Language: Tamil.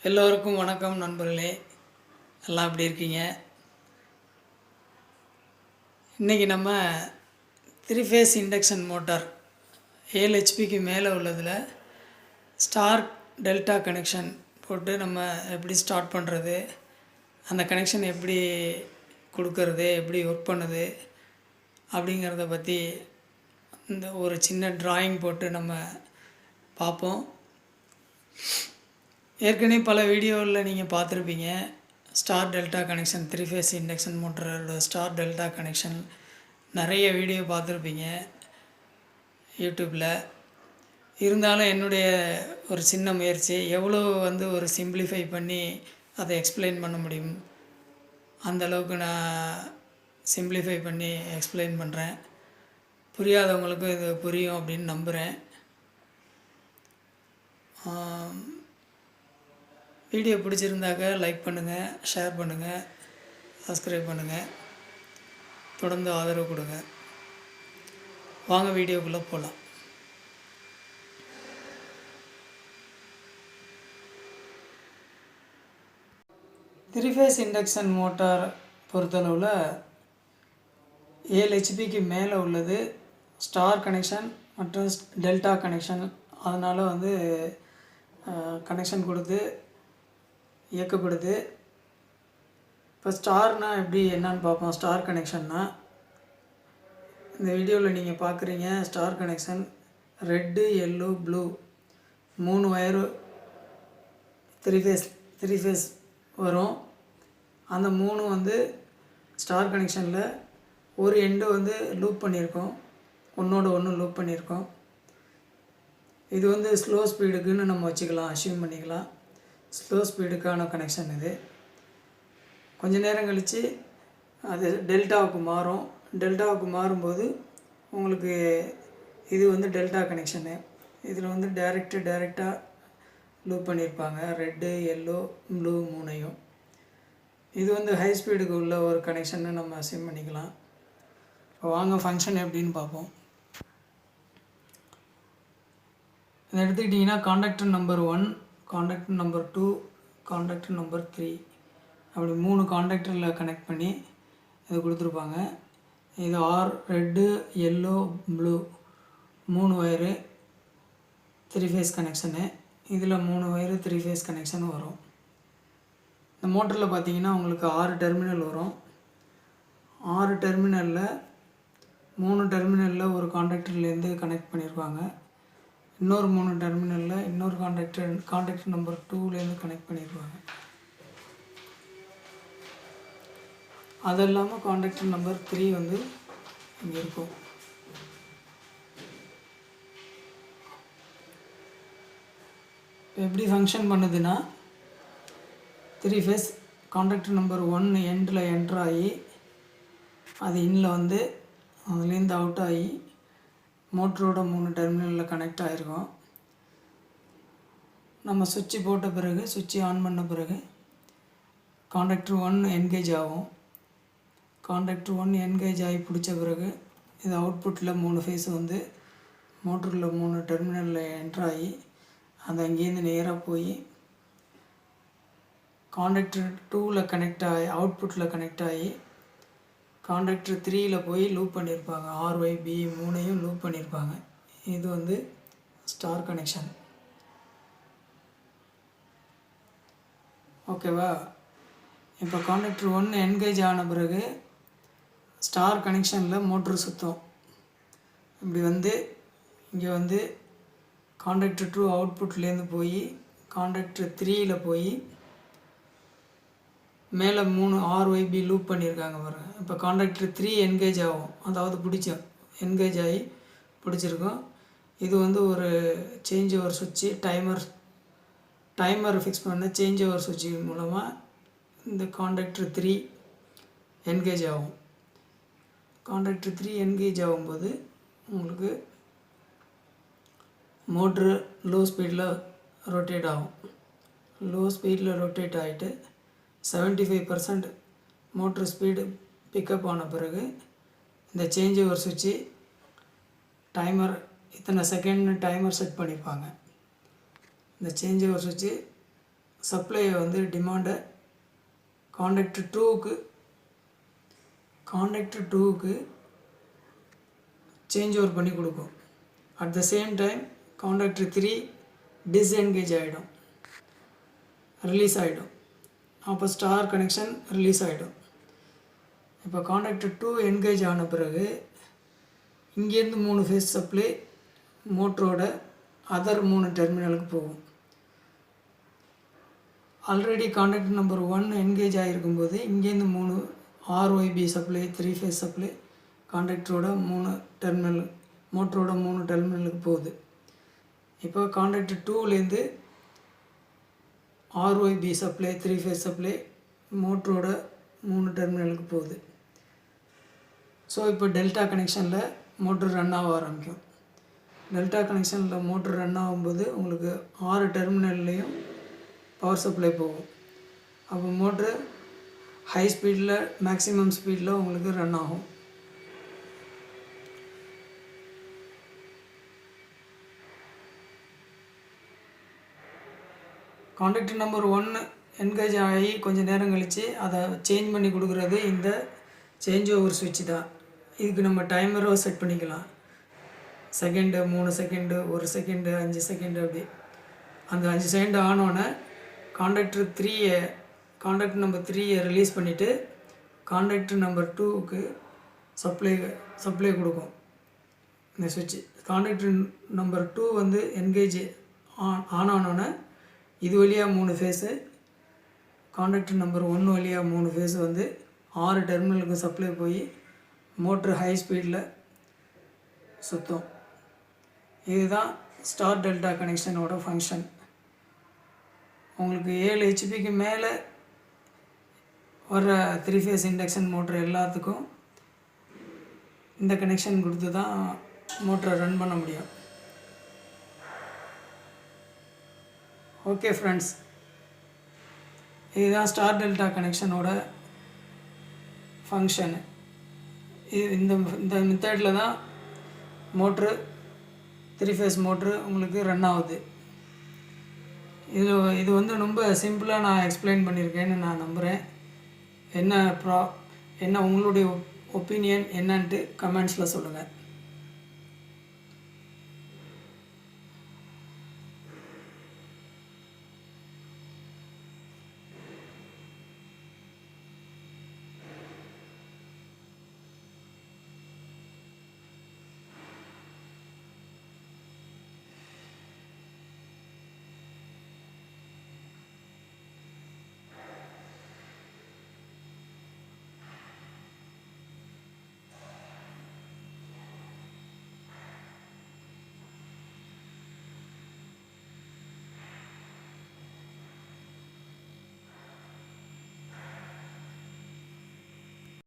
எல்லோருக்கும் வணக்கம் நண்பர்களே. எல்லாம் எப்படி இருக்கீங்க? இன்றைக்கி நம்ம 3 ஃபேஸ் இண்டக்ஷன் மோட்டார் 7 ஹெச்பிக்கு மேலே உள்ளதில் ஸ்டார் டெல்டா கனெக்ஷன் போட்டு நம்ம எப்படி ஸ்டார்ட் பண்ணுறது, அந்த கனெக்ஷன் எப்படி கொடுக்கறது, எப்படி ஒர்க் பண்ணுது அப்படிங்கிறத பற்றி இந்த ஒரு சின்ன டிராயிங் போட்டு நம்ம பார்ப்போம். ஏற்கனவே பல வீடியோவில் நீங்கள் பார்த்துருப்பீங்க. Star delta connection 3 phase induction மோட்டரோட ஸ்டார் டெல்டா கனெக்ஷன் நிறைய வீடியோ பார்த்துருப்பீங்க யூடியூப்பில். இருந்தாலும் என்னுடைய ஒரு சின்ன முயற்சி எவ்வளோ ஒரு சிம்பிளிஃபை பண்ணி அதை எக்ஸ்பிளைன் பண்ண முடியும் அந்தளவுக்கு நான் சிம்பிளிஃபை பண்ணி எக்ஸ்பிளைன் பண்ணுறேன். புரியாதவங்களுக்கும் இது புரியும் அப்படின்னு நம்புகிறேன். வீடியோ பிடிச்சிருந்தாக்க லைக் பண்ணுங்கள், ஷேர் பண்ணுங்கள், சப்ஸ்கிரைப் பண்ணுங்கள், தொடர்ந்து ஆதரவு கொடுங்க. வாங்க வீடியோக்குள்ளே போகலாம். த்ரீ ஃபேஸ் இண்டக்ஷன் மோட்டார் பொறுத்தளவில் 7 ஹெச்பிக்கு மேலே உள்ளது ஸ்டார் கனெக்ஷன் மற்றும் டெல்டா கனெக்ஷன். அதனால் கனெக்ஷன் கொடுத்து இயக்கப்படுது. இப்போ ஸ்டார்னால் எப்படி என்னன்னு பார்ப்போம். ஸ்டார் கனெக்ஷன்னா இந்த வீடியோவில் நீங்கள் பார்க்குறீங்க. Star connection red, yellow, blue 3 wire three phase வரும். அந்த 3 ஸ்டார் கனெக்ஷனில் ஒரு எண்டு லூப் பண்ணியிருக்கோம், ஒன்றோட ஒன்று லூப் பண்ணியிருக்கோம். இது ஸ்லோ ஸ்பீடுக்குன்னு நம்ம வச்சுக்கலாம், அஷ்யூம் பண்ணிக்கலாம். ஸ்லோ ஸ்பீடுக்கான கனெக்ஷன் இது. கொஞ்ச நேரம் கழித்து அது டெல்டாவுக்கு மாறும். டெல்டாவுக்கு மாறும்போது உங்களுக்கு இது டெல்டா கனெக்ஷனு. இதில் டைரெக்டாக லூப் பண்ணியிருப்பாங்க, ரெட்டு, எல்லோ, ப்ளூ 3ஐயும். இது ஹை ஸ்பீடுக்கு உள்ள ஒரு கனெக்ஷன்னு நம்ம அசியூம் பண்ணிக்கலாம். இப்போ வாங்க ஃபங்க்ஷன் எப்படின்னு பார்ப்போம். இதை எடுத்துக்கிட்டிங்கன்னா contactor number 1, contactor number 2, contactor number 3 அப்படி 3 காண்டாக்டரில் கனெக்ட் பண்ணி இது கொடுத்துருப்பாங்க. இது red, yellow, blue 3 wire 3 phase connection. இதில் 3 ஒயரு 3 ஃபேஸ் கனெக்ஷனும் வரும். இந்த மோட்டரில் பார்த்திங்கன்னா உங்களுக்கு 6 டெர்மினல் வரும். 6 டெர்மினலில் 3 டெர்மினலில் ஒரு காண்டாக்டர்லேருந்து கனெக்ட் பண்ணியிருப்பாங்க. இன்னொரு 3 டெர்மினலில் இன்னொரு காண்டாக்டர் நம்பர் 2லேருந்து கனெக்ட் பண்ணியிருப்பாங்க. அது இல்லாமல் காண்டாக்டர் நம்பர் 3 இங்கே இருக்கும். எப்படி ஃபங்க்ஷன் பண்ணுதுன்னா 3 ஃபேஸ் காண்டாக்டர் நம்பர் 1 எண்டில் என்ட்ராகி அது இன்னில் அதுலேருந்து அவுட் ஆகி மோட்டரோட 3 டெர்மினலில் கனெக்ட் ஆகிருக்கும். நம்ம சுவிட்சு போட்ட பிறகு, சுவிட்சு ஆன் பண்ண பிறகு காண்டாக்டர் 1 என்கேஜ் ஆகும். காண்டாக்டர் 1 என்கேஜ் ஆகி பிடிச்ச பிறகு இது அவுட்புட்டில் 3 ஃபேஸ் மோட்டரில் 3 டெர்மினலில் என்ட்ராகி அது அங்கேருந்து நேராக போய் காண்டாக்டர் 2ல் கனெக்ட் ஆகி அவுட்புட்டில் கனெக்ட் ஆகி காண்டாக்டர் 3ல் போய் லூப் பண்ணியிருப்பாங்க. RYB 3ஐயும் லூப் பண்ணியிருப்பாங்க. இது ஸ்டார் கனெக்ஷன். ஓகேவா? இப்போ காண்டாக்டர் 1 என்கேஜ் ஆன பிறகு ஸ்டார் கனெக்ஷனில் மோட்ரு சுற்றும். இப்படி இங்கே காண்டாக்டர் 2 அவுட்புட்லேருந்து போய் காண்டாக்டர் 3ல் போய் மேலே 3 RYB லூப் பண்ணியிருக்காங்க பாருங்கள். இப்போ காண்டாக்டர் 3 என்கேஜ் ஆகும், அதாவது என்கேஜ் ஆகி பிடிச்சிருக்கும். இது ஒரு சேஞ்ச் ஓவர் சுவிட்சு, டைமர் ஃபிக்ஸ் பண்ண சேஞ்ச் ஓவர் சுவிட்சு மூலமாக இந்த காண்டாக்டர் 3 என்கேஜ் ஆகும். காண்டாக்டர் 3 என்கேஜ் ஆகும்போது உங்களுக்கு மோட்ரு லோ ஸ்பீடில் ரொட்டேட் ஆகும். லோ ஸ்பீடில் ரொட்டேட் ஆகிட்டு 75% மோட்ரு ஸ்பீடு பிக்கப் ஆன பிறகு இந்த சேஞ்ச் ஓவர் சுவிட்சு டைமர் இத்தனை செகண்ட்னு டைமர் செட் பண்ணியிருப்பாங்க. இந்த சேஞ்ச் ஓவர் சுவிட்சு சப்ளையை வந்து டிமாண்டை காண்டக்டர் டூவுக்கு சேஞ்ச் ஓவர் பண்ணி கொடுக்கும். At the same time contactor 3 disengage ஆகிடும், ரிலீஸ் ஆகிடும். அப்போ ஸ்டார் கனெக்ஷன் ரிலீஸ் ஆகிடும். இப்போ காண்டக்டர் 2 என்கேஜ் ஆன பிறகு இங்கேருந்து 3 ஃபேஸ் சப்ளை மோட்டரோட அதர் 3 டெர்மினலுக்கு போகும். ஆல்ரெடி காண்டக்டர் நம்பர் 1 என்கேஜ் ஆகிருக்கும்போது இங்கேருந்து 3 ஆர்ஒய்பி சப்ளை 3 ஃபேஸ் சப்ளை காண்டக்டரோட 3 டெர்மினல் மோட்டரோட 3 டெர்மினலுக்கு போகுது. இப்போ காண்டக்டர் 2லேருந்து ஆர்ஒய்பி சப்ளை 3 ஃபேஸ் சப்ளை மோட்டரோட 3 டெர்மினலுக்கு போகுது. ஸோ இப்போ டெல்டா கனெக்ஷனில் மோட்ரு ரன் ஆக ஆரம்பிக்கும். டெல்டா கனெக்ஷனில் மோட்ரு ரன் ஆகும்போது உங்களுக்கு 6 டெர்மினல்லையும் பவர் சப்ளை போகும். அப்போ மோட்ரு ஹை ஸ்பீடில் மேக்ஸிமம் ஸ்பீடில் உங்களுக்கு ரன் ஆகும். காண்டக்டர் நம்பர் 1 என்கேஜ் ஆகி கொஞ்சம் நேரம் கழித்து அதை சேஞ்ச் பண்ணி கொடுக்குறது இந்த சேஞ்ச் ஓவர் சுவிட்ச் தான். இதுக்கு நம்ம டைமரோ செட் பண்ணிக்கலாம். செகண்டு, 3 செகண்டு, 1 செகண்டு, 5 செகண்டு, அப்படி. அந்த 5 செகண்டு ஆனோடனே காண்டக்டர் நம்பர் 3 ரிலீஸ் பண்ணிவிட்டு காண்டக்டர் நம்பர் 2க்கு சப்ளை கொடுக்கும் இந்த சுவிட்ச். காண்டக்டர் நம்பர் 2 வந்து என்கேஜ் ஆனோடனே இது வழியாக 3 ஃபேஸு, காண்டக்டர் நம்பர் 1 வழியாக 3 ஃபேஸு வந்து 6 டெர்மினலுக்கு சப்ளை போய் மோட்ரு ஹை ஸ்பீடில் சுற்றும். இதுதான் ஸ்டார் டெல்டா கனெக்ஷனோட ஃபங்க்ஷன். உங்களுக்கு 7 ஹெச்பிக்கு மேலே வர 3 ஃபேஸ் இண்டக்ஷன் மோட்ரு எல்லாத்துக்கும் இந்த கனெக்ஷன் கொடுத்து தான் மோட்டரை ரன் பண்ண முடியும். ஓகே ஃப்ரெண்ட்ஸ், இதுதான் ஸ்டார் டெல்டா கனெக்ஷனோட ஃபங்க்ஷனு. இந்த மெத்தடில் தான் மோட்ரு 3 ஃபேஸ் மோட்ரு உங்களுக்கு ரன் ஆகுது. இது வந்து ரொம்ப சிம்பிளாக நான் எக்ஸ்பிளைன் பண்ணியிருக்கேன்னு நான் நம்புகிறேன். என்ன உங்களுடைய ஒப்பீனியன் என்னன்ட்டு கமெண்ட்ஸில் சொல்லுங்கள்.